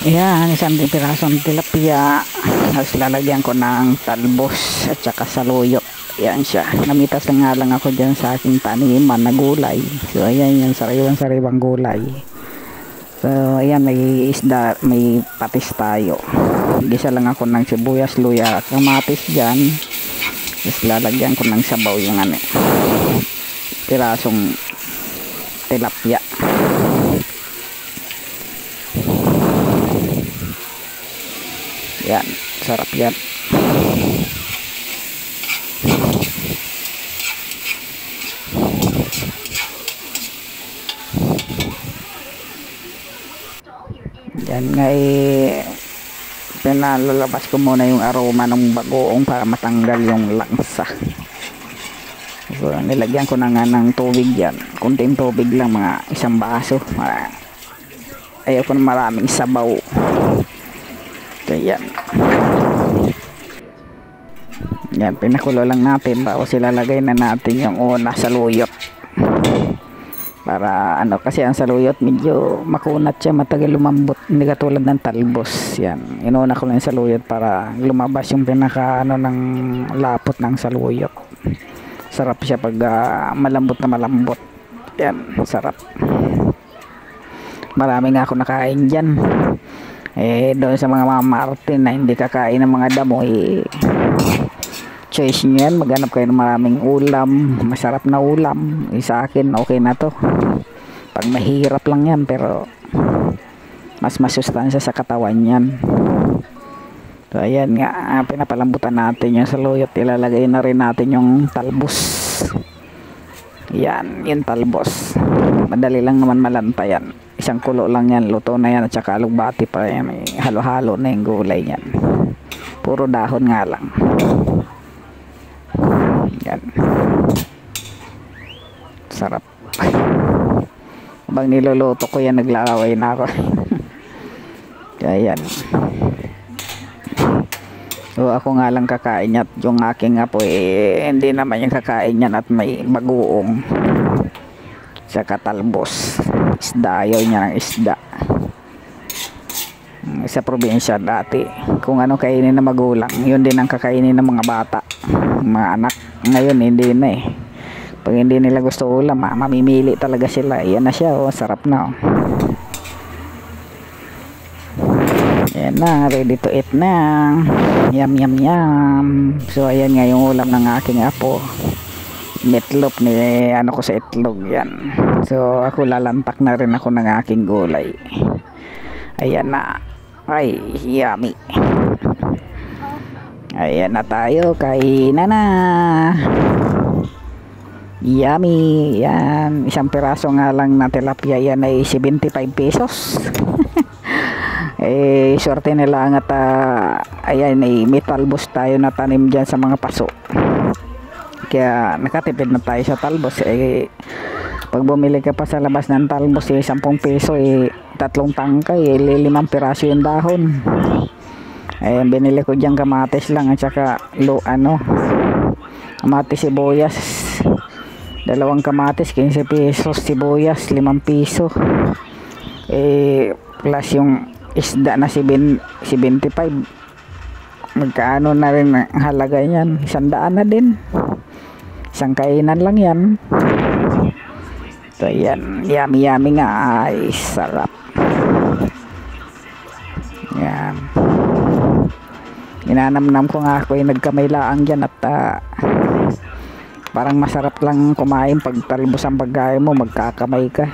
Yan, isang pirasong tilapia. Tapos lalagyan ko ng talbos at saka saluyot. Yan siya. Namitas na nga lang ako dyan sa aking taniman na gulay. So ayan yung sariwang gulay. So ayan, may isda, may patis tayo. Gisa lang ako ng sibuyas, luya at kamatis dyan. Tapos lalagyan ko ng sabaw yung pirasong tilapia. Yan, sarap yan. Yan nga pinalalabas ko muna yung aroma ng bagoong para matanggal yung langsa. So nilagyan ko na nga ng tubig yan. Kunting tubig lang, mga isang baso. Ayaw ko na maraming sabaw. So yan. Yan, pinakulo lang natin tapos ilalagay na natin yung una saluyot. Para kasi ang saluyot medyo makunat siya, matagal lumambot, hindi katulad ng talbos. Yan, inuna ko lang yung saluyot para lumabas yung pinaka ng lapot ng saluyot. Sarap siya pag malambot na malambot. Yan, sarap. Marami nga ako nakain dyan. Doon sa mga Martin na hindi kakain ng mga damo, choice nyo yan, maghanap kayo ng maraming ulam, masarap na ulam. Sa akin okay na to. Pag mahirap lang yan, pero mas masustansya sa katawan yan. So ayan nga, pinapalambutan natin yung saluyot. Ilalagay na rin natin yung talbos. Yan, yung talbos. Madali lang naman malanta yan. Isang kulo lang yan, luto na yan. At saka alugbati pa yan, may halo-halo na yung gulay yan. Puro dahon nga lang. Yan, sarap. Habang niluluto ko yan, naglalaway na ako. Kaya yan. So ako nga lang kakain at yung aking apo hindi naman yung kakain yan, at may bagoong sa katalbos. Isda, ayaw niya ng isda. Sa probinsya dati, kung ano kainin na magulang, yun din ang kakainin ng mga bata, mga anak. Ngayon hindi na pag hindi nila gusto ulam, mamimili talaga sila. Yan na siya, sarap na. Yan na, ready to eat na. Yum yum yum. So ayan nga yung ulam ng aking apo. Meatloaf ni ko sa itlog yan. So ako lalantak na rin ako ng aking gulay. Ayan na. Ay, yummy. Ayan na tayo, kainan na. Yummy. Yan, isang piraso nga lang na tilapia yan ay 75 pesos. Swerte nila ang ayan, may talbos tayo na tanim dyan sa mga paso. Kaya nakatipid na tayo sa talbos. Pag bumili ka pa sa labas ng talbos 10 peso, 3 tangkay, 5 piraso yung dahon. Ayan, binili ko dyan kamatis lang at saka kamatis, sibuyas. 2 kamatis 15 pesos, sibuyas 5 piso. Plus yung isda na 75. Magkaano na rin ang halaga niyan? 100 na din. Isang kainan lang yan. So yan, yummy yummy nga. Ay, sarap. Yan. Inanamnam ko nga ako nagkamay-laang dyan at parang masarap lang kumain pag talbos ang pagkain mo, magkakamay ka.